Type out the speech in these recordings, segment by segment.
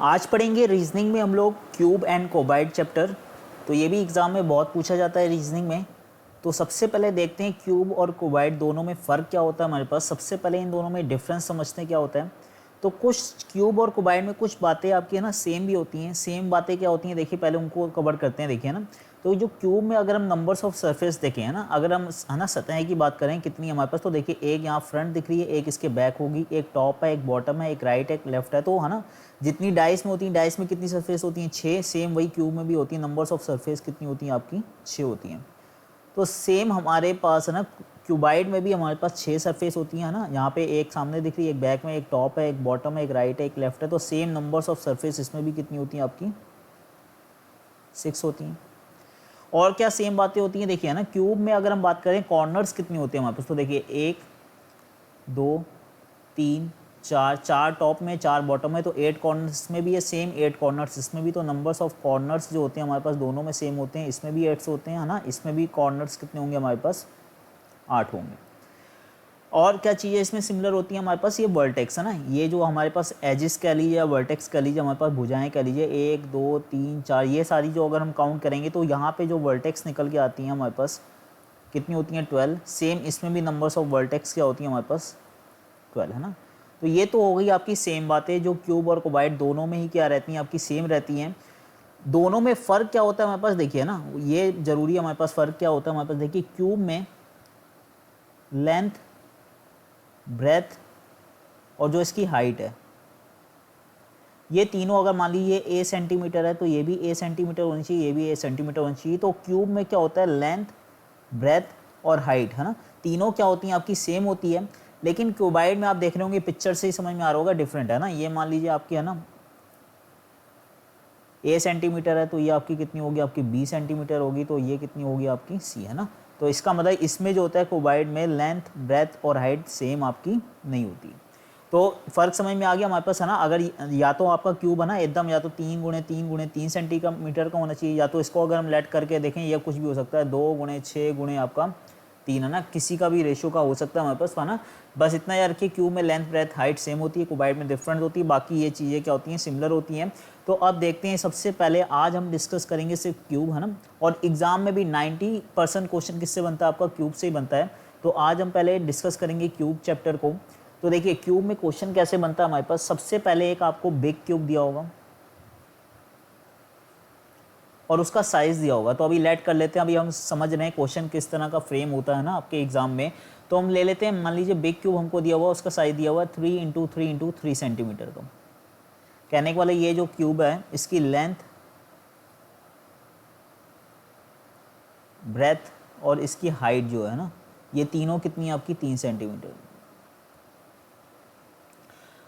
आज पढ़ेंगे रीजनिंग में हम लोग क्यूब एंड कोबाइड चैप्टर। तो ये भी एग्ज़ाम में बहुत पूछा जाता है रीजनिंग में। तो सबसे पहले देखते हैं क्यूब और कोबाइड दोनों में फ़र्क क्या होता है हमारे पास। सबसे पहले इन दोनों में डिफरेंस समझते हैं क्या होता है। तो कुछ क्यूब और कोबाइड में कुछ बातें आपकी है ना सेम भी होती हैं। सेम बातें क्या होती हैं देखिए, पहले उनको कवर करते हैं। देखिए ना, तो जो क्यूब में अगर हम नंबर्स ऑफ सरफेस देखें है ना, अगर हम है ना सतह की बात करें कितनी हमारे पास, तो देखिए एक यहाँ फ्रंट दिख रही है, एक इसके बैक होगी, एक टॉप है, एक बॉटम है, एक राइट है, एक लेफ्ट है। तो है ना, जितनी डाइस में होती है, डाइस में कितनी सरफेस होती हैं, 6। सेम वही क्यूब में भी होती है। नंबर्स ऑफ सरफेस कितनी होती हैं आपकी, 6 होती हैं। तो सेम हमारे पास है ना क्यूबाइड में भी हमारे पास 6 सरफेस होती हैं ना। यहाँ पे एक सामने दिख रही है, एक बैक में, एक टॉप है, एक बॉटम है, एक राइट है, एक लेफ्ट है। तो सेम नंबर्स ऑफ सरफेस इसमें भी कितनी होती हैं आपकी, 6 होती हैं। और क्या सेम बातें होती हैं देखिए है ना, क्यूब में अगर हम बात करें कॉर्नर्स कितनी होती है हमारे पास, तो देखिए 1 2 3 4, 4 टॉप में, 4 बॉटम में, तो 8 कॉर्नर्स में भी है सेम 8 कॉर्नर्स इसमें भी। तो नंबर्स ऑफ कॉर्नर्स जो होते हैं हमारे पास दोनों में सेम होते हैं। इसमें भी 8 होते हैं है ना, इसमें भी कॉर्नर्स कितने होंगे हमारे पास, 8 होंगे। और क्या चीज़ें इसमें सिमिलर होती हैं हमारे पास, ये वर्टेक्स है ना, ये जो हमारे पास एजिस कह लीजिए या वर्टेक्स कह लीजिए, हमारे पास भुजाएं कह लीजिए, 1 2 3 4, ये सारी जो अगर हम काउंट करेंगे तो यहाँ पे जो वर्टेक्स निकल के आती हैं हमारे पास कितनी होती हैं, 12। सेम इसमें भी नंबर्स ऑफ वर्टेक्स क्या होती हैं हमारे पास, 12 है ना। तो ये तो हो गई आपकी सेम बातें, जो क्यूब और कोबाइड दोनों में ही क्या रहती हैं आपकी, सेम रहती हैं। दोनों में फ़र्क क्या होता है हमारे पास देखिए ना, ये ज़रूरी है हमारे पास। फ़र्क क्या होता है हमारे पास देखिए, क्यूब में लेंथ, ब्रेथ और जो इसकी हाइट है, ये तीनों अगर मान लीजिए ए सेंटीमीटर है तो ये भी ए सेंटीमीटर होनी चाहिए, ये भी ए सेंटीमीटर होनी चाहिए। तो क्यूब में क्या होता है, लेंथ, ब्रेथ और हाइट है ना, तीनों क्या होती हैं आपकी, सेम होती है। लेकिन क्यूबाइड में आप देख रहे होंगे, पिक्चर से ही समझ में आ रहा होगा, डिफरेंट है ना। ये मान लीजिए आपकी है ना ए सेंटीमीटर है तो ये आपकी कितनी होगी, आपकी बी सेंटीमीटर होगी, तो ये कितनी होगी आपकी सी है ना। तो इसका मतलब इसमें जो होता है क्यूबाइड में लेंथ, ब्रेथ और हाइट सेम आपकी नहीं होती। तो फ़र्क समझ में आ गया हमारे पास है ना। अगर या तो आपका क्यूब है ना एकदम, या तो 3 गुणे 3 गुणे 3 सेंटीमीटर का होना चाहिए, या तो इसको अगर हम लेट करके देखें ये कुछ भी हो सकता है, 2 गुणे 6 गुणे आपका 3 है ना, किसी का भी रेशियो का हो सकता है हमारे पास है ना। बस इतना यार कि क्यूब में लेंथ, ब्रेथ, हाइट सेम होती है, क्यूबाइड में डिफरेंट होती है, बाकी ये चीज़ें क्या होती हैं, सिमिलर होती हैं। तो अब देखते हैं, सबसे पहले आज हम डिस्कस करेंगे सिर्फ क्यूब है ना। और एग्जाम में भी 90% क्वेश्चन किससे बनता है, आपका क्यूब से ही बनता है। तो आज हम पहले डिस्कस करेंगे क्यूब चैप्टर को। तो देखिए क्यूब में क्वेश्चन कैसे बनता है हमारे पास, सबसे पहले एक आपको बिग क्यूब दिया होगा और उसका साइज़ दिया होगा। तो अभी लेट कर लेते हैं, अभी हम समझ रहे हैं क्वेश्चन किस तरह का फ्रेम होता है ना आपके एग्जाम में। तो हम ले लेते हैं, मान लीजिए बिग क्यूब हमको दिया हुआ, उसका साइज़ दिया हुआ है 3 इंटू 3 इंटू 3 सेंटीमीटर का। कहने के वाले ये जो क्यूब है इसकी लेंथ, ब्रेथ और इसकी हाइट जो है ना, ये तीनों कितनी है आपकी, 3 सेंटीमीटर।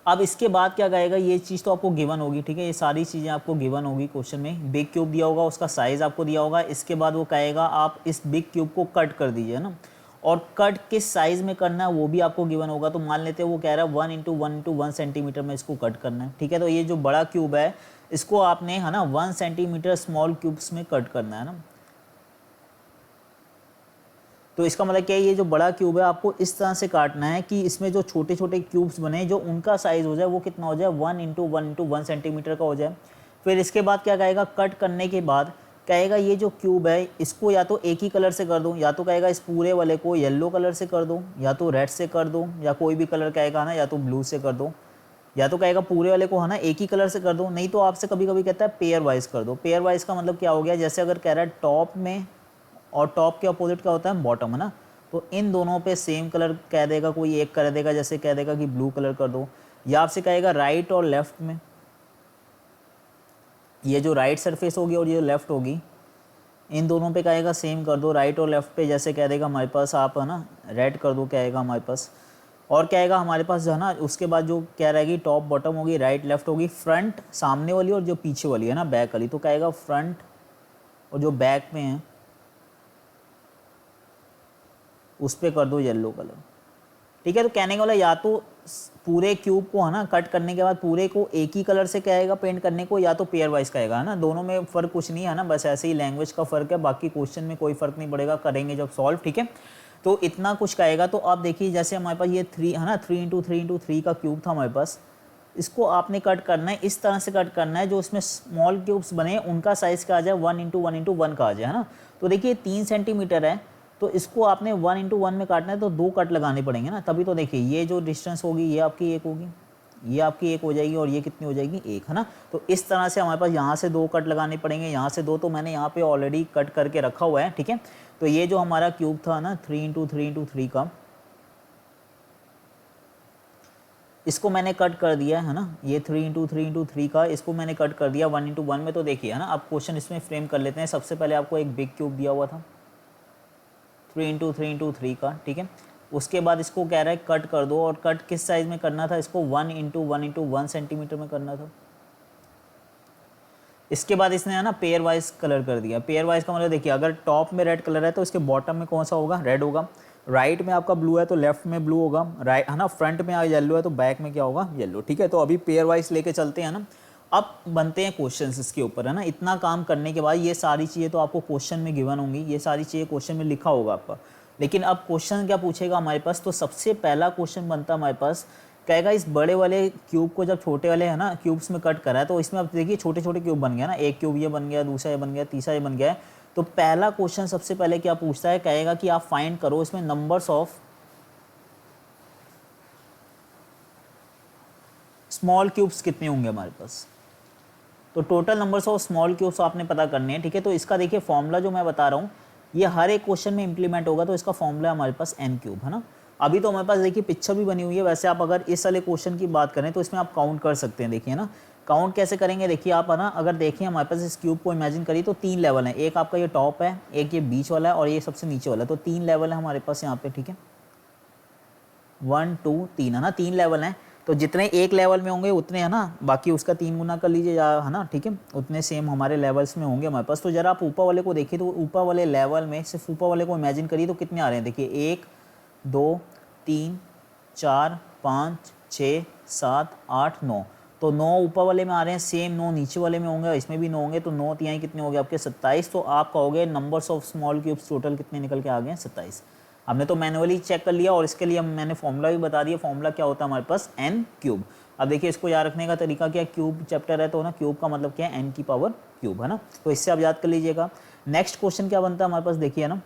अब इसके बाद क्या कहेगा, ये चीज़ तो आपको गिवन होगी, ठीक है, ये सारी चीज़ें आपको गिवन होगी क्वेश्चन में। बिग क्यूब दिया होगा, उसका साइज़ आपको दिया होगा। इसके बाद वो कहेगा आप इस बिग क्यूब को कट कर दीजिए ना, और कट किस साइज़ में करना है वो भी आपको गिवन होगा। तो मान लेते हैं वो कह रहा है 1 इंटू 1 इंटू 1 सेंटीमीटर में इसको कट करना है, ठीक है। तो ये जो बड़ा क्यूब है इसको आपने है ना 1 सेंटीमीटर स्मॉल क्यूब्स में कट करना है ना। तो इसका मतलब क्या है, ये जो बड़ा क्यूब है आपको इस तरह से काटना है कि इसमें जो छोटे छोटे क्यूब्स बने, जो उनका साइज़ हो जाए वो कितना हो जाए, 1 इंटू 1 इंटू 1 सेंटीमीटर का हो जाए। फिर इसके बाद क्या कहेगा, कट करने के बाद कहेगा ये जो क्यूब है इसको या तो एक ही कलर से कर दूँ, या तो कहेगा इस पूरे वाले को येलो कलर से कर दूँ, या तो रेड से कर दूँ, या कोई भी कलर कहेगा ना, या तो ब्लू से कर दूँ, या तो कहेगा पूरे वाले को है ना एक ही कलर से कर दो। नहीं तो आपसे कभी कभी कहता है पेयर वाइज कर दो। पेयर वाइज का मतलब क्या हो गया, जैसे अगर कह रहा है टॉप में और टॉप के अपोजिट क्या होता है, बॉटम है ना, तो इन दोनों पे सेम कलर कह देगा, कोई एक कर देगा, जैसे कह देगा कि ब्लू कलर कर दो। या आपसे कहेगा राइट और लेफ्ट में, ये जो राइट सरफेस होगी और ये लेफ्ट होगी, इन दोनों पे कहेगा सेम कर दो। राइट और लेफ्ट पे जैसे कह देगा हमारे पास आप है ना रेड कर दो, कहेगा हमारे पास। और कहेगा हमारे पास जो है ना, उसके बाद जो क्या रहेगी, टॉप बॉटम होगी, राइट लेफ्ट होगी, फ्रंट सामने वाली और जो पीछे वाली है ना बैक वाली, तो कहेगा फ्रंट और जो बैक में है उस पर कर दो येलो कलर, ठीक है। तो कहने का वाला या तो पूरे क्यूब को है ना कट करने के बाद पूरे को एक ही कलर से कहेगा पेंट करने को, या तो पेयर वाइज कहेगा है ना। दोनों में फ़र्क कुछ नहीं है ना, बस ऐसे ही लैंग्वेज का फ़र्क है, बाकी क्वेश्चन में कोई फ़र्क नहीं पड़ेगा, करेंगे जब सॉल्व, ठीक है। तो इतना कुछ कहेगा। तो आप देखिए जैसे हमारे पास ये 3 है ना, 3 इंटू 3 इंटू 3 का क्यूब था हमारे पास, इसको आपने कट करना है, इस तरह से कट करना है जो इसमें स्मॉल क्यूब्स बने उनका साइज़ क्या आ जाए 1 × 1 × 1 का आ जाए, है ना। तो देखिए 3 सेंटीमीटर है, तो इसको आपने 1 × 1 में काटना है तो 2 कट लगाने पड़ेंगे ना, तभी तो देखिए ये जो डिस्टेंस होगी ये आपकी 1 होगी, ये आपकी 1 हो जाएगी और ये कितनी हो जाएगी 1, है ना। तो इस तरह से हमारे पास यहाँ से 2 कट लगाने पड़ेंगे, यहाँ से 2, तो मैंने यहाँ पे ऑलरेडी कट करके रखा हुआ है, ठीक है। तो ये जो हमारा क्यूब था ना 3 × 3 × 3 का, इसको मैंने कट कर दिया है ना, ये 3 × 3 × 3 का इसको मैंने कट कर दिया 1 × 1 में। तो देखिए है ना, अब क्वेश्चन इसमें फ्रेम कर लेते हैं। सबसे पहले आपको एक बिग क्यूब दिया हुआ था 3 × 3 × 3 का, ठीक है। उसके बाद इसको कह रहा है कट कर दो, और कट किस साइज़ में करना था, इसको 1 × 1 × 1 सेंटीमीटर में करना था। इसके बाद इसने है ना पेयर वाइज कलर कर दिया। पेयर वाइज का मतलब देखिए, अगर टॉप में रेड कलर है तो इसके बॉटम में कौन सा होगा, रेड होगा। राइट में आपका ब्लू है तो लेफ्ट में ब्लू होगा, राइट है ना। फ्रंट में येलो है तो बैक में क्या होगा, येलो, ठीक है। तो अभी पेयर वाइज लेके चलते हैं ना। अब बनते हैं क्वेश्चंस इसके ऊपर, है ना। इतना काम करने के बाद ये सारी चीज़ें तो आपको क्वेश्चन में गिवन होंगी, ये सारी चीज़ें क्वेश्चन में लिखा होगा आपका। लेकिन अब क्वेश्चन क्या पूछेगा हमारे पास, तो सबसे पहला क्वेश्चन बनता है हमारे पास, कहेगा इस बड़े वाले क्यूब को जब छोटे वाले है ना क्यूब्स में कट करा है, तो इसमें अब देखिए छोटे छोटे क्यूब बन गया ना, एक क्यूब ये बन गया, दूसरा ये बन गया, तीसरा ये बन गया है। तो पहला क्वेश्चन सबसे पहले क्या पूछता है, कहेगा कि आप फाइंड करो इसमें नंबर्स ऑफ स्मॉल क्यूब्स कितने होंगे हमारे पास। तो total numbers of small cubes आपने पता करने हैं, ठीक है। तो इसका देखिए फॉर्मूला जो मैं बता रहा हूँ ये हर एक क्वेश्चन में इंप्लीमेंट होगा। तो इसका फॉर्मूला हमारे पास n3, है ना। अभी तो हमारे पास देखिए पिक्चर भी बनी हुई है। वैसे आप अगर इस वाले क्वेश्चन की बात करें तो इसमें आप काउंट कर सकते हैं, देखिए ना। काउंट कैसे करेंगे, देखिए आप है ना, अगर देखिए हमारे पास इस क्यूब को इमेजिन करिए तो 3 लेवल हैं। एक आपका ये टॉप है, एक ये बीच वाला है और ये सबसे नीचे वाला है। तो 3 लेवल है हमारे पास यहाँ पे, ठीक है। 1 2 3, है ना, 3 लेवल हैं। तो जितने एक लेवल में होंगे उतने, है ना, बाकी उसका 3 गुना कर लीजिए, है ना, ठीक है। उतने सेम हमारे लेवल्स में होंगे हमारे पास। तो जरा आप ऊपर वाले को देखिए, तो ऊपर वाले लेवल में सिर्फ ऊपर वाले को इमेजिन करिए तो कितने आ रहे हैं, देखिए 1 2 3 4 5 6 7 8 9। तो 9 ऊपर वाले में आ रहे हैं, सेम 9 नीचे वाले में होंगे, इसमें भी 9 होंगे। तो 9 तिहाई कितने हो गए आपके 27। तो आप कहोगे numbers of small cubes total कितने निकल के आ गए हैं, 27। हमने तो मैनुअली चेक कर लिया और इसके लिए मैंने फॉर्मूला भी बता दिया। फॉर्मूला क्या होता है हमारे पास, n3। अब देखिए इसको याद रखने का तरीका क्या है, क्यूब चैप्टर है तो ना, क्यूब का मतलब क्या है, n की पावर क्यूब, है ना। तो इससे आप याद कर लीजिएगा। नेक्स्ट क्वेश्चन क्या बनता है हमारे पास, देखिए ना।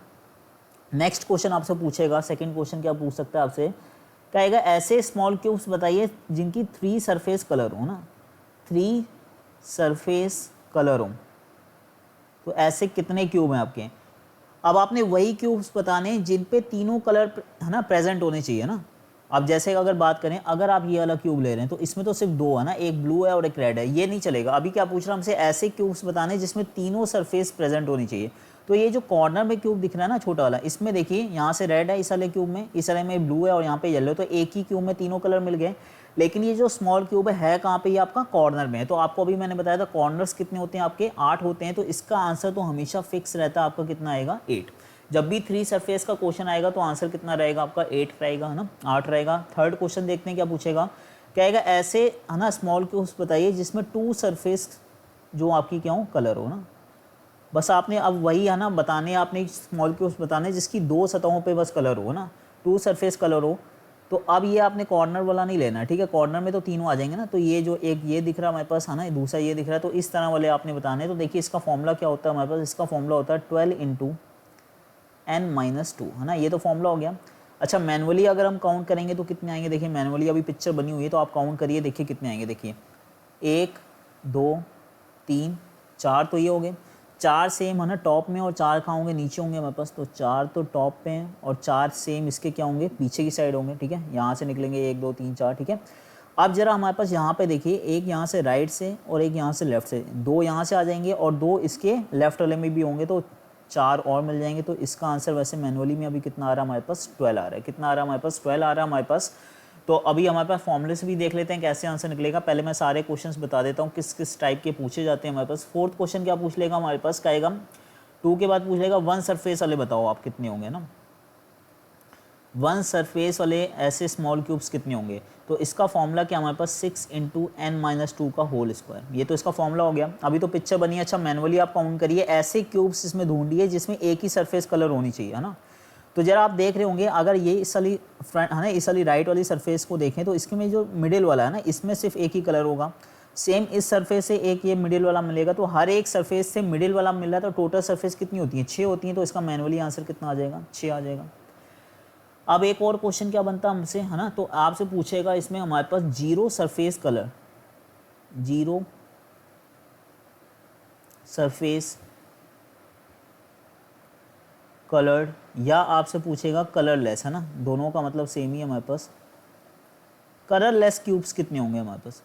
नेक्स्ट क्वेश्चन आपसे पूछेगा, सेकंड क्वेश्चन क्या पूछ सकता है आपसे, कहेगा ऐसे स्मॉल क्यूब्स बताइए जिनकी 3 सरफेस कलर हो ना, 3 सरफेस कलर हो। तो ऐसे कितने क्यूब हैं आपके। अब आपने वही क्यूब्स बताने जिन पे तीनों कलर है ना प्रेजेंट होने चाहिए ना। अब जैसे अगर बात करें, अगर आप ये वाला क्यूब ले रहे हैं तो इसमें तो सिर्फ 2 है ना, एक ब्लू है और एक रेड है, ये नहीं चलेगा। अभी क्या पूछ रहा हमसे, ऐसे क्यूब्स बताने जिसमें तीनों सरफेस प्रेजेंट होनी चाहिए। तो ये जो कॉर्नर में क्यूब दिख रहा है ना छोटा वाला, इसमें देखिए यहाँ से रेड है इस वाले क्यूब में, इस वाले में ब्लू है और यहाँ पे येलो। तो एक ही क्यूब में तीनों कलर मिल गए। लेकिन ये जो स्मॉल क्यूब है कहाँ पे, ये आपका कॉर्नर में है। तो आपको अभी मैंने बताया था कॉर्नर्स कितने होते हैं आपके, 8 होते हैं। तो इसका आंसर तो हमेशा फिक्स रहता है, आपका कितना आएगा, 8। जब भी 3 सरफेस का क्वेश्चन आएगा तो आंसर कितना रहेगा आपका, 8 रहेगा, है ना, 8 रहेगा। थर्ड क्वेश्चन देखते हैं क्या पूछेगा, कहेगा ऐसे है ना स्मॉल क्यूब्स बताइए जिसमें 2 सरफेस जो आपकी क्या हो, कलर हो ना। बस आपने अब वही है ना बताने, आपने स्मॉल क्यूब्स बताने जिसकी 2 सतहों पे बस कलर हो ना, 2 सरफेस कलर हो। तो अब ये आपने कॉर्नर वाला नहीं लेना है, ठीक है। कॉर्नर में तो तीनों आ जाएंगे ना। तो ये जो एक ये दिख रहा है हमारे पास, है ना, दूसरा ये दिख रहा है, तो इस तरह वाले आपने बताने। तो देखिए इसका फॉर्मूला क्या होता है हमारे पास, इसका फॉर्मूला होता है 12 × n-2, है ना। ये तो फॉर्मूला हो गया। अच्छा मैनुअली अगर हम काउंट करेंगे तो कितने आएंगे, देखिए मैनुअली अभी पिक्चर बनी हुई है तो आप काउंट करिए, देखिए कितने आएंगे। देखिए 1 2 3 4, तो ये हो गए 4 सेम, है ना, टॉप में, और 4 कहाँ होंगे, नीचे होंगे हमारे पास। तो 4 तो टॉप पे हैं और 4 सेम इसके क्या होंगे, पीछे की साइड होंगे, ठीक है। यहाँ से निकलेंगे 1 2 3 4, ठीक है। अब जरा हमारे पास यहाँ पे देखिए, एक यहाँ से राइट से और एक यहाँ से लेफ्ट से, 2 यहाँ से आ जाएंगे और 2 इसके लेफ्ट वाले में भी होंगे, तो 4 और मिल जाएंगे। तो इसका आंसर वैसे मैनुअली में अभी कितना आ रहा है हमारे पास, 12 आ रहा है। कितना आ रहा है हमारे पास, 12 आ रहा है हमारे पास। तो अभी हमारे पास फॉर्मूले से भी देख लेते हैं कैसे आंसर निकलेगा। पहले मैं सारे क्वेश्चंस बता देता हूँ किस किस टाइप के पूछे जाते हैं हमारे पास। फोर्थ क्वेश्चन क्या पूछ लेगा हमारे पास, कहेगा 2 के बाद पूछ लेगा 1 सरफेस वाले बताओ आप कितने होंगे ना, 1 सरफेस वाले ऐसे स्मॉल क्यूब्स कितने होंगे। तो इसका फॉर्मूला क्या हमारे पास, 6 × n-2 का होल स्क्वायर। ये तो इसका फॉर्मूला हो गया। अभी तो पिक्चर बनी है। अच्छा मैनुअली आप काउंट करिए, ऐसे क्यूब्स इसमें ढूंढिए जिसमें एक ही सरफेस कलर होनी चाहिए, है ना। तो जरा आप देख रहे होंगे, अगर ये इस वाली फ्रंट है ना, इस वाली राइट वाली सरफेस को देखें तो इसके में जो मिडिल वाला है ना, इसमें सिर्फ एक ही कलर होगा। सेम इस सरफेस से एक ये मिडिल वाला मिलेगा, तो हर एक सरफेस से मिडिल वाला मिल रहा है, तो टोटल सरफेस कितनी होती है, 6 होती है। तो इसका मैनुअली आंसर कितना आ जाएगा, 6 आ जाएगा। अब एक और क्वेश्चन क्या बनता है हमसे, है ना, तो आपसे पूछेगा इसमें हमारे पास zero surface colour, zero surface coloured, या आपसे पूछेगा कलरलेस, है ना, दोनों का मतलब सेम ही है हमारे पास। कलरलेस क्यूब्स कितने होंगे हमारे पास,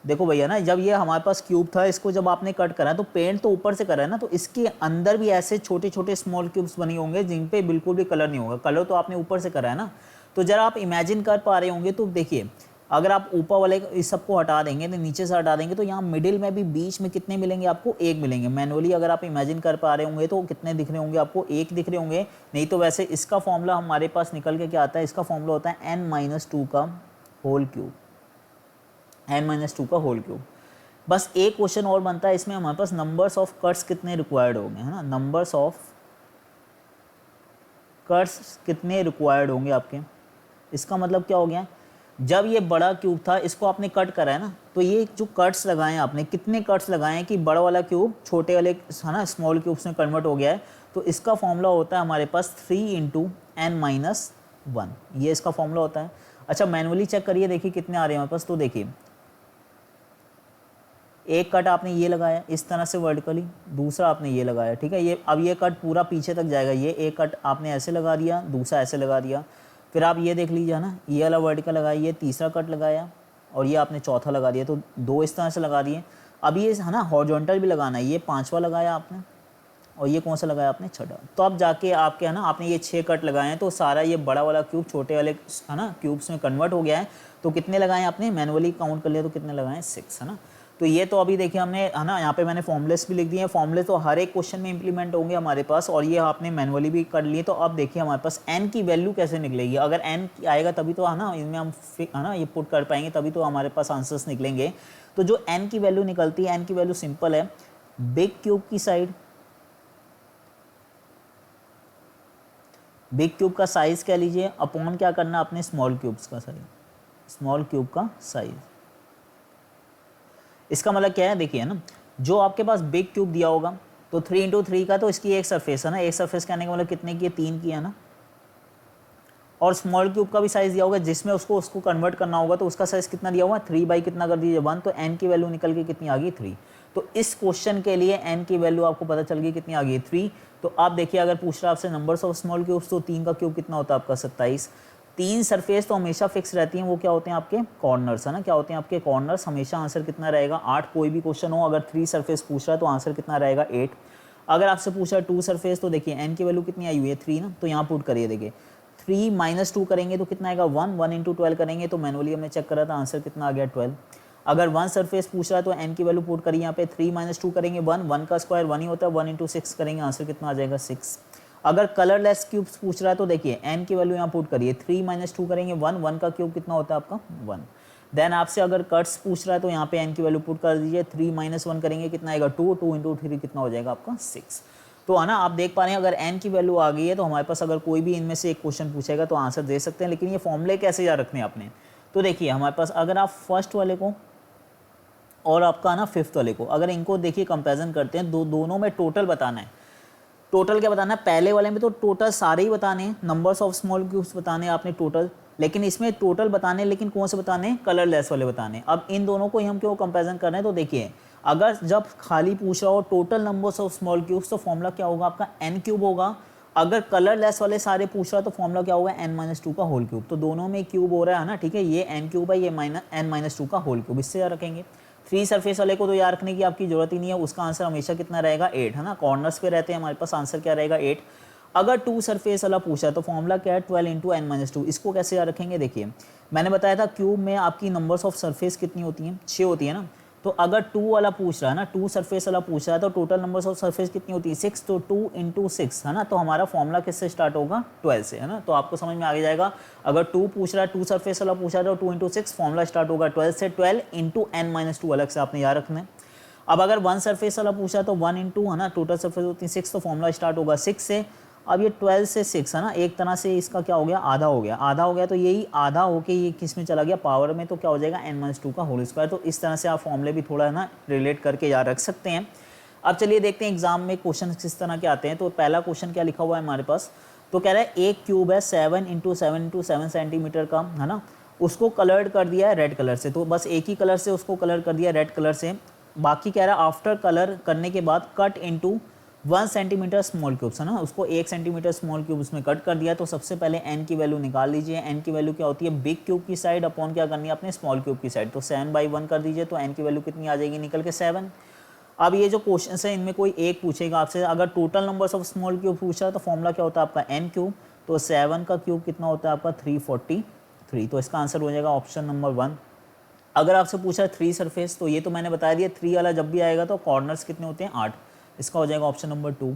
देखो भैया ना, जब ये हमारे पास क्यूब था, इसको जब आपने कट करा तो पेंट तो ऊपर से करा है ना, तो इसके अंदर भी ऐसे छोटे छोटे स्मॉल क्यूब्स बने होंगे जिन पे बिल्कुल भी कलर नहीं होगा। कलर तो आपने ऊपर से करा है ना, तो जरा आप इमेजिन कर पा रहे होंगे। तो देखिए, अगर आप ऊपर वाले इस सबको हटा देंगे, तो नीचे से हटा देंगे, तो यहाँ मिडिल में भी बीच में कितने मिलेंगे आपको, एक मिलेंगे। मैनुअली अगर आप इमेजिन कर पा रहे होंगे तो कितने दिख रहे होंगे आपको, एक दिख रहे होंगे। नहीं तो वैसे इसका फॉर्मूला हमारे पास निकल के क्या आता है, इसका फॉर्मूला होता है n-2 का होल क्यूब, n-2 का होल क्यूब। बस एक क्वेश्चन और बनता है इसमें, हमारे पास नंबर्स ऑफ कट्स कितने रिक्वायर्ड होंगे, है ना, नंबर्स ऑफ कट्स कितने रिक्वायर्ड होंगे आपके। इसका मतलब क्या हो गया, जब ये बड़ा क्यूब था, इसको आपने कट करा है ना, तो ये जो कट्स लगाए हैं आपने, कितने कट्स लगाए हैं कि बड़ा वाला क्यूब छोटे वाले, है ना, स्मॉल क्यूब्स में कन्वर्ट हो गया है। तो इसका फॉर्मूला होता है हमारे पास 3 × n-1, ये इसका फॉर्मूला होता है। अच्छा, मैनुअली चेक करिए, देखिए कितने आ रहे हैं हमारे पास। तो देखिए, एक कट आपने ये लगाया इस तरह से वर्टिकली, दूसरा आपने ये लगाया, ठीक है, ये अब ये कट पूरा पीछे तक जाएगा। ये एक कट आपने ऐसे लगा दिया, दूसरा ऐसे लगा दिया, फिर आप ये देख लीजिए ना, ये वाला वर्टिकल लगाया, ये तीसरा कट लगाया, और ये आपने चौथा लगा दिया, तो 2 इस तरह से लगा दिए। अब ये है ना हॉरिजॉन्टल भी लगाना है, ये 5वां लगाया आपने, और ये कौन सा लगाया आपने, छठा। तो अब जाके आपके, है ना, आपने ये 6 कट लगाए हैं, तो सारा ये बड़ा वाला क्यूब छोटे वाले, है ना, क्यूब्स में कन्वर्ट हो गया है। तो कितने लगाए आपने, मैनुअली काउंट कर लिया, तो कितने लगाए, 6, है ना। तो ये तो अभी देखिए हमने, है ना, यहाँ पे मैंने फॉर्मुलेस भी लिख दिए हैं। फॉर्मुले तो हर एक क्वेश्चन में इंप्लीमेंट होंगे हमारे पास, और ये आपने मैनुअली भी कर लिए। तो अब देखिए हमारे पास n की वैल्यू कैसे निकलेगी, अगर n आएगा तभी तो, है ना, इनमें हम, है ना, ये पुट कर पाएंगे, तभी तो हमारे पास आंसर्स निकलेंगे। तो जो n की वैल्यू निकलती है, n की वैल्यू सिंपल है, बिग क्यूब की साइड, बिग क्यूब का साइज कह लीजिए, अपॉन क्या करना अपने स्मॉल क्यूब्स का साइज, स्मॉल क्यूब का साइज। इसका मतलब क्या है, देखिए ना, जो आपके पास बिग क्यूब दिया होगा, तो 3 × 3 का, तो इसकी एक सरफेस है ना, एक सरफेस कहने का मतलब कितने की है, 3 की है ना। और स्मॉल क्यूब का भी साइज दिया होगा, जिसमें उसको कन्वर्ट करना होगा, तो उसका साइज कितना दिया हुआ, 3 बाई कितना कर दीजिए 1, तो n की वैल्यू निकल के कितनी आ गई, 3। तो इस क्वेश्चन के लिए n की वैल्यू आपको पता चल गई कितनी आ गई, 3। तो आप देखिए, अगर पूछ रहा है आपसे नंबर्स ऑफ स्मॉल क्यूब्स, तो 3 का क्यूब कितना होता है आपका, 27। 3 सरफेस तो हमेशा फिक्स रहती हैं, वो क्या होते हैं आपके कॉर्नर्स, है ना, क्या होते हैं आपके कॉर्नर्स। हमेशा आंसर कितना रहेगा, 8। कोई भी क्वेश्चन हो, अगर 3 सरफेस पूछ रहा है तो आंसर कितना रहेगा, 8। अगर आपसे पूछा 2 सरफेस, तो देखिए n की वैल्यू कितनी आई हुई है, 3 ना, तो यहाँ पुट करिए, देखिए 3 - 2 करेंगे तो कितना आएगा, 1। 1 × 12 करेंगे तो मैनुअली हमने चेक करा था, आंसर कितना आ गया, 12। अगर 1 सरफेस पूछ रहा है तो n की वैल्यू पुट करिए, यहाँ पे 3 - 2 करेंगे 1, 1 का स्क्वायर 1 ही होता है, 1 × 6 करेंगे, आंसर कितना आ जाएगा, 6। अगर कलरलेस क्यूब्स पूछ रहा है तो देखिए n की वैल्यू यहाँ पुट करिए, 3 - 2 करेंगे 1, 1 का क्यूब कितना होता है आपका, 1। देन आपसे अगर कट्स पूछ रहा है तो यहाँ पे n की वैल्यू पुट कर दीजिए, 3 - 1 करेंगे कितना आएगा, 2, 2 × 3 कितना हो जाएगा आपका, 6। तो है ना, आप देख पा रहे हैं, अगर n की वैल्यू आ गई है तो हमारे पास अगर कोई भी इनमें से एक क्वेश्चन पूछेगा तो आंसर दे सकते हैं। लेकिन ये फॉर्मूले कैसे याद रखने हैं आपने, तो देखिए हमारे पास अगर आप फर्स्ट वाले को और आपका ना फिफ्थ वाले को, अगर इनको देखिए कंपैरिजन करते हैं, दोनों में टोटल बताना है। टोटल क्या बताना है, पहले वाले में तो टोटल सारे ही बताने हैं, नंबर्स ऑफ स्मॉल क्यूब्स बताने हैं आपने टोटल, लेकिन इसमें टोटल बताने, लेकिन कौन से बताने हैं, कलरलेस वाले बताने। अब इन दोनों को ही हम क्यों कंपैरिजन कर रहे हैं, तो देखिए अगर जब खाली पूछ रहा हो total numbers of small cubes, तो फॉर्मूला क्या होगा आपका, n क्यूब होगा। अगर कलरलेस वाले सारे पूछ रहा है तो फॉर्मूला क्या होगा, n - 2 का होल क्यूब। तो दोनों में क्यूब हो रहा है ना, ठीक है, ये n क्यूब है, ये n - 2 का होल क्यूब, इससे याद रखेंगे। 3 सरफेस वाले को तो याद रखने की आपकी जरूरत ही नहीं है, उसका आंसर हमेशा कितना रहेगा, 8, है ना, कॉर्नर्स पे रहते हैं हमारे पास, आंसर क्या रहेगा, 8। अगर 2 सरफेस वाला पूछा तो फॉर्मूला क्या है, 12 × n - 2। इसको कैसे याद रखेंगे, देखिए मैंने बताया था क्यूब में आपकी नंबर्स ऑफ सरफेस कितनी होती हैं, 6 होती है ना। तो अगर 2 वाला पूछ रहा है ना, 2 सरफेस वाला पूछ रहा है, तो टोटल नंबर्स ऑफ सरफेस कितनी होती है, 6। तो 2 × 6, है ना, तो हमारा फॉर्मूला किससे स्टार्ट होगा, 12 से, है ना। तो आपको समझ में आ जाएगा, अगर 2 पूछ रहा है, 2 सरफेस वाला पूछा है, तो 2 × 6 फॉर्मूला स्टार्ट होगा 12 से। 12 × n - 2 अलग से आपने याद रखना है। अब अगर 1 सरफेस वाला पूछा है तो 1 × है ना, टोटल सरफेस होती है 6, तो फॉर्मूला स्टार्ट होगा 6 से। अब ये 12 से 6 है ना, एक तरह से इसका क्या हो गया, आधा हो गया, आधा हो गया, तो यही आधा होके ये किस में चला गया, पावर में, तो क्या हो जाएगा n-2 का होल स्क्वायर। तो इस तरह से आप फॉर्मूले भी थोड़ा है ना रिलेट करके याद रख सकते हैं। अब चलिए देखते हैं एग्जाम में क्वेश्चन किस तरह के आते हैं। तो पहला क्वेश्चन क्या लिखा हुआ है हमारे पास, तो कह रहा है एक क्यूब है 7 × 7 सेंटीमीटर का, है ना, उसको कलर्ड कर दिया है रेड कलर से। तो बस एक ही कलर से उसको कलर कर दिया रेड कलर से। बाकी कह रहा है आफ्टर कलर करने के बाद cut into 1 centimetre small cubes, है ना, उसको 1 सेंटीमीटर स्मॉल क्यूब उसमें कट कर दिया। तो सबसे पहले n की वैल्यू निकाल लीजिए। n की वैल्यू क्या होती है, बिग क्यूब की साइड अपॉन क्या करनी है अपने स्मॉल क्यूब की साइड। तो 7/1 कर दीजिए, तो n की वैल्यू कितनी आ जाएगी निकल के 7। अब ये जो क्वेश्चन है इनमें कोई एक पूछेगा आपसे, अगर total numbers of small cube पूछा तो फॉर्मूला क्या होता है आपका n क्यूब। तो 7 का क्यूब कितना होता है आपका 343। तो इसका आंसर हो जाएगा ऑप्शन नंबर 1। अगर आपसे पूछा है 3 सरफेस, तो ये तो मैंने बता दिया 3 वाला जब भी आएगा तो कॉर्नर्स कितने होते हैं 8, इसका हो जाएगा ऑप्शन नंबर 2।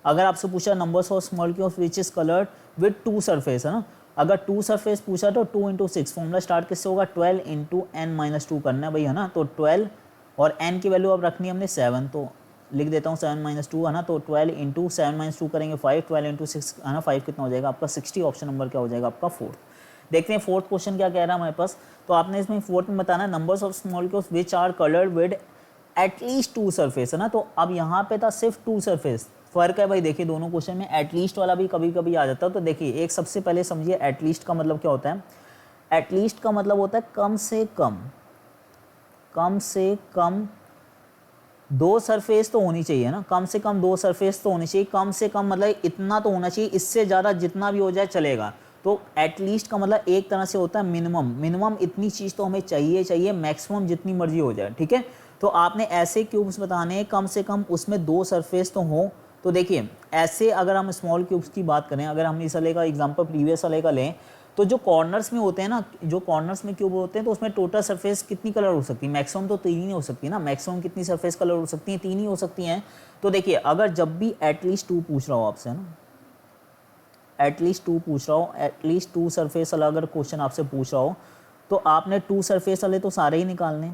अगर आपसे पूछा numbers of small cube which is coloured with 2 surface, है ना, अगर 2 सरफेस पूछा तो 2 × 6 फॉर्मूला स्टार्ट किससे होगा, 12 × n-2 करना है भाई, है ना। तो 12 और n की वैल्यू अब रखनी है हमने 7, तो लिख देता हूँ 7-2, है ना। तो 12 × 7-2 करेंगे 5, 12 × 6, है ना, 5 कितना हो जाएगा आपका 60। ऑप्शन नंबर क्या हो जाएगा आपका 4। देखते हैं फोर्थ क्वेश्चन क्या कह रहा है हमारे पास। तो आपने इसमें फोर्थ में बताना है numbers of small cubes which are coloured with at least 2 surface, है ना। तो अब यहाँ पे था सिर्फ 2 सरफेस, फर्क है भाई। देखिए दोनों क्वेश्चन में एटलीस्ट वाला भी कभी कभी आ जाता है। तो देखिए एक सबसे पहले समझिए एटलीस्ट का मतलब क्या होता है। एटलीस्ट का मतलब होता है कम से कम, कम से कम 2 सरफेस तो होनी चाहिए ना, कम से कम 2 सरफेस तो होनी चाहिए। कम से कम मतलब इतना तो होना चाहिए, इससे ज़्यादा जितना भी हो जाए चलेगा। तो एटलीस्ट का मतलब एक तरह से होता है मिनिमम, मिनिमम इतनी चीज़ तो हमें चाहिए, मैक्सिमम जितनी मर्जी हो जाए, ठीक है। तो आपने ऐसे क्यूब्स बताने हैं कम से कम उसमें 2 सरफेस तो हो। तो देखिए ऐसे अगर हम स्मॉल क्यूब्स की बात करें, अगर हम इस वाले का एग्जाम्पल प्रीवियस वाले का लें, तो जो कॉर्नर्स में होते हैं ना, जो कॉर्नर्स में क्यूब होते हैं, तो उसमें टोटल सरफेस कितनी कलर हो सकती है, मैक्सिमम तो 3 ही हो सकती है ना। मैक्सिमम कितनी सरफेस कलर हो सकती है, 3 ही हो सकती हैं। तो देखिए अगर जब भी एटलीस्ट 2 पूछ रहा हो आपसे, है ना, एटलीस्ट 2 पूछ रहा हो, एटलीस्ट 2 सरफेस वाला अगर क्वेश्चन आपसे पूछ रहा हो, तो आपने 2 सरफेस वाले तो सारे ही निकालने,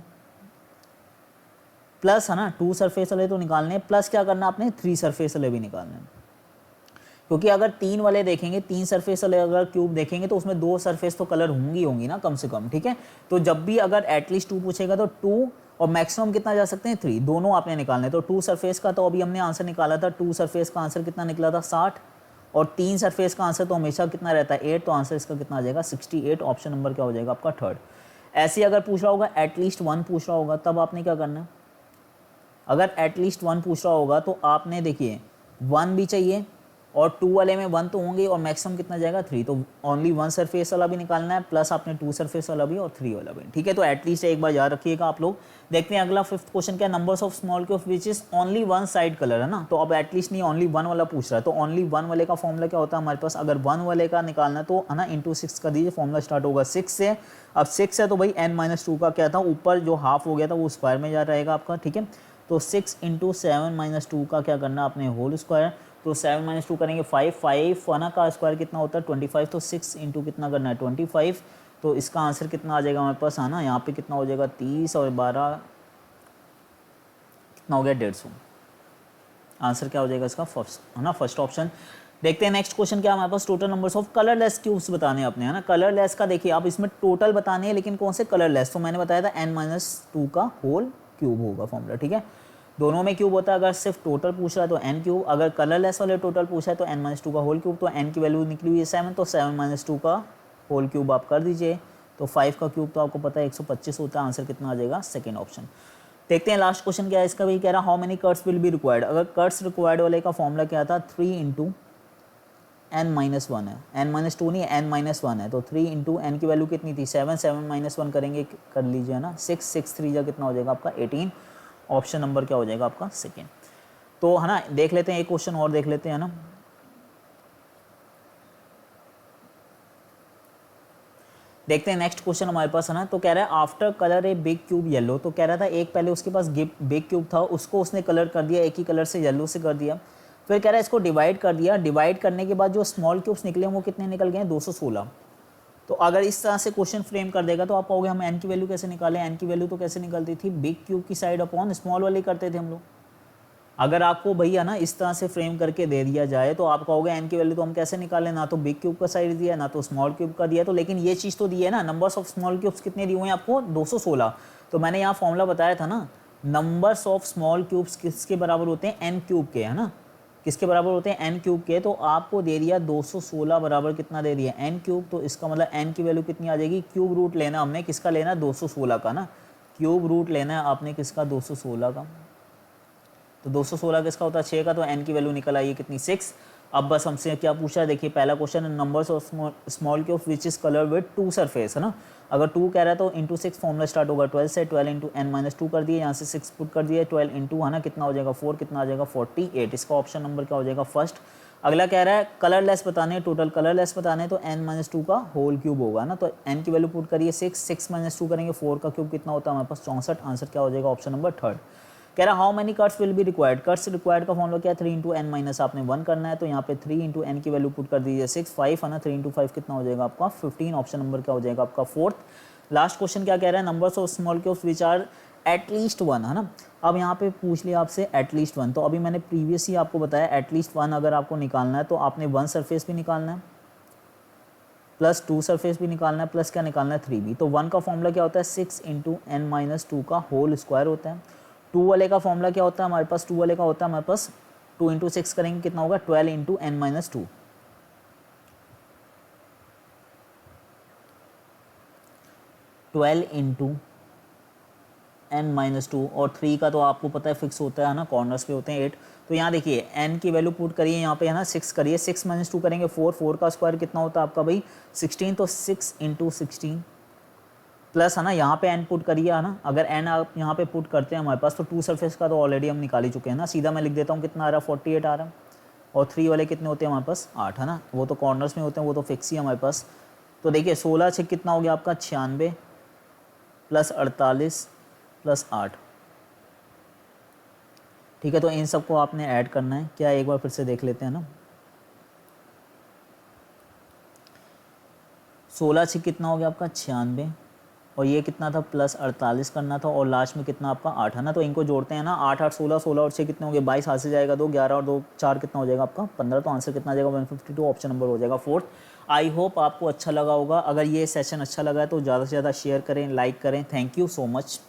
प्लस, है ना, 2 सरफेस वाले तो निकालने, प्लस क्या करना आपने 3 सरफेस वाले भी निकालने। क्योंकि अगर 3 वाले देखेंगे, 3 सरफेस वाले अगर क्यूब देखेंगे तो उसमें 2 सरफेस तो कलर होंगी ना कम से कम, ठीक है। तो जब भी अगर एटलीस्ट 2 पूछेगा तो 2 और मैक्सिमम कितना जा सकते हैं 3, दोनों आपने निकालने। तो 2 सरफेस का तो अभी हमने आंसर निकाला था, 2 सरफेस का आंसर कितना निकला था 60, और 3 सरफेस का आंसर तो हमेशा कितना रहता है 8, तो आंसर इसका कितना आ जाएगा 68। ऑप्शन नंबर क्या हो जाएगा आपका 3rd। ऐसे अगर पूछ रहा होगा एटलीस्ट 1 पूछ रहा होगा, तब आपने क्या करना है, अगर एटलीस्ट 1 पूछ रहा होगा तो आपने देखिए 1 भी चाहिए, और 2 वाले में 1 तो होंगे, और मैक्सिमम कितना जाएगा 3, तो ओनली 1 सरफेस वाला भी निकालना है, प्लस आपने 2 सरफेस वाला भी और 3 वाला भी, ठीक है। तो एटलीस्ट एक बार याद रखिएगा आप लोग। देखते हैं अगला 5th क्वेश्चन क्या, numbers of small cube which is only 1 side colour, है ना। तो अब एटलीस्ट नहीं, ओनली 1 वाला पूछ रहा है। तो ओनली 1 वाले का फॉर्मूला क्या होता है हमारे पास, अगर 1 वाले का निकालना है तो, है ना, इंटू 6 कर दीजिए। फॉर्मूला स्टार्ट होगा 6 से। अब 6 है तो भाई n-2 का क्या था, ऊपर जो हाफ हो गया था वो स्क्वायर में जा रहेगा आपका, ठीक है। तो 6 × 7-2 का क्या करना आपने होल स्क्वायर। तो 7-2 करेंगे 5 वाना का स्क्वायर कितना होता है 25, तो 6 इंटू कितना करना है 25। तो इसका आंसर कितना आ जाएगा हमारे पास, आना यहाँ पे कितना हो जाएगा 30 और 12 कितना हो गया 150। आंसर क्या हो जाएगा इसका फर्स्ट, है ना, फर्स्ट ऑप्शन। देखते हैं नेक्स्ट क्वेश्चन क्या हमारे पास, total numbers of colourless cubes बताने हैं अपने, है ना। कलरलेस का देखिए आप इसमें टोटल बताने हैं, लेकिन कौन से कलरलेस, तो मैंने बताया था n-2 का होल क्यूब होगा फॉर्मूला, ठीक है। दोनों में क्यूब होता है, अगर सिर्फ टोटल पूछ रहा है तो n क्यूब, अगर कलरलेस वाले टोटल पूछा है तो n-2 का होल क्यूब। तो n की वैल्यू निकली हुई है 7, तो 7-2 का होल क्यूब आप कर दीजिए। तो 5 का क्यूब तो आपको पता है 125 होता है। आंसर कितना आ जाएगा सेकेंड ऑप्शन। देखते हैं लास्ट क्वेश्चन क्या है इसका, भी कह रहा how many cuts will be required. अगर कट्स रिक्वायर्ड वाले का फॉर्मूला क्या था 3 × n-1 है, n-2 नहीं n-1 है। तो 3 × n की वैल्यू कितनी थी 7, 7-1 करेंगे, कर लीजिए ना, 6 3 जा कितना हो जाएगा आपका 18। ऑप्शन नंबर क्या हो जाएगा आपका सेकेंड। तो है ना, देख लेते हैं एक क्वेश्चन और देख लेते हैं ना। देखते हैं नेक्स्ट क्वेश्चन हमारे पास, है ना। तो कह रहा है after colour a big cube yellow. तो कह रहा था एक पहले उसके पास बिग क्यूब था, उसको उसने कलर कर दिया, एक ही कलर से येलो से कर दिया। फिर कह रहा है इसको डिवाइड कर दिया, डिवाइड करने के बाद जो स्मॉल क्यूब्स निकले वो कितने निकल गए 216। तो अगर इस तरह से क्वेश्चन फ्रेम कर देगा तो आप कहोगे हम n की वैल्यू कैसे निकालें। n की वैल्यू तो कैसे निकलती थी, बिग क्यूब की साइड अपॉन स्मॉल वाली करते थे हम लोग, अगर आपको भैया ना इस तरह से फ्रेम करके दे दिया जाए तो आप कहोगे एन की वैल्यू तो हम कैसे निकालें, ना तो बिग क्यूब का साइज दिया है ना तो स्मॉल क्यूब का दिया है, तो लेकिन ये चीज़ तो दी है ना, नंबर्स ऑफ स्मॉल क्यूब्स कितने दिए हुए हैं आपको 216। तो मैंने यहाँ फॉर्मूला बताया था ना, नंबर्स ऑफ स्मॉल क्यूब्स किसके बराबर होते हैं, एन क्यूब के, है ना, किसके बराबर होते हैं, एन क्यूब के। तो आपको दे दिया 216 बराबर कितना दे दिया, एन क्यूब। तो इसका मतलब एन की वैल्यू कितनी आ जाएगी, क्यूब रूट लेना हमने किसका लेना, 216 का ना, क्यूब रूट लेना है आपने किसका, 216 का। तो 216 किसका होता है, 6 का। तो n की वैल्यू निकल आई है कितनी, 6। अब बस हमसे क्या पूछा है, देखिए पहला question, numbers of small cube which is colour with 2 surface, है ना। अगर 2 कह रहा है तो इंटू 6 फॉर्मूला स्टार्ट होगा 12 से, 12 इंटू n माइनस 2 कर दिए, यहाँ से 6 पुट कर दिए, 12 इंटू, है ना, कितना हो जाएगा 4, कितना आ जाएगा 48। इसका ऑप्शन नंबर क्या हो जाएगा, फर्स्ट। अगला कह रहा है कलरलेस बताने, टोटल कलरलेस बताने, तो n माइनस 2 का होल क्यूब होगा ना। तो n की वैल्यू पुट करिए 6, 6 माइनस 2 करेंगे 4 का क्यूब कितना होता है हमारे पास 64। आंसर क्या हो जाएगा, ऑप्शन नंबर थर्ड। कह रहा how many cuts will be required, cuts required का फॉर्मूला क्या है, 3 इंटू एन माइनस आपने 1 करना है। तो यहाँ पे 3 इंटू एन की वैल्यू पुट कर दीजिए 6, 5 है ना, 3 इंटू 5 कितना हो जाएगा आपका 15। ऑप्शन नंबर क्या हो जाएगा आपका फोर्थ। लास्ट क्वेश्चन क्या कह रहा है, numbers of small cubes which are at least 1, है ना। अब यहाँ पे पूछ लिया आपसे एटलीस्ट 1, तो अभी मैंने प्रीवियस ही आपको बताया एटलीस्ट 1 अगर आपको निकालना है तो आपने 1 सरफेस भी निकालना है, प्लस 2 सरफेस भी निकालना है, प्लस क्या निकालना है 3 भी। तो 1 का फॉर्मूला क्या होता है, 6 इंटू एन माइनस 2 का होल स्क्वायर होता है। 2 वाले का फॉर्मूला क्या होता है हमारे पास, 2 वाले का होता है हमारे पास 2 इंटू 6 करेंगे कितना होगा 12 into N minus 2, 12 into N minus 2। और 3 का तो आपको पता है फिक्स होता है ना, कॉर्नर्स पे होते हैं 8। तो यहाँ देखिए n की वैल्यू पुट करिए यहाँ पे, है ना, 6 करिए, 6 माइनस 2 करेंगे 4, 4 का स्क्वायर कितना होता है आपका भाई 16। तो 6 इंटू 16 प्लस, है ना, यहाँ पे n पुट करिए, है ना। अगर n आप यहाँ पे पुट करते हैं हमारे पास तो 2 सरफेस का तो ऑलरेडी हम निकाल ही चुके हैं ना, सीधा मैं लिख देता हूँ कितना आ रहा है 48 आ रहा है। और 3 वाले कितने होते हैं हमारे पास 8, है ना, वो तो कॉर्नर्स में होते हैं, वो तो फिक्स ही हमारे पास। तो देखिए 16 6 कितना हो गया आपका 96 प्लस 48 प्लस 8, ठीक है। तो इन सबको आपने ऐड करना है, क्या एक बार फिर से देख लेते हैं ना। 16 6 कितना हो गया आपका 96, और ये कितना था प्लस 48 करना था, और लास्ट में कितना आपका 8, है ना। तो इनको जोड़ते हैं ना, 8 8 16, 16 और 6 कितने हो गए 22, हाथ से जाएगा 2, 11 और 2 4 कितना हो जाएगा आपका 15। तो आंसर कितना आ जाएगा 152, ऑप्शन नंबर हो जाएगा फोर्थ। आई होप आपको अच्छा लगा होगा। अगर ये सेशन अच्छा लगा है तो ज़्यादा से ज़्यादा शेयर करें, लाइक करें। Thank you so much.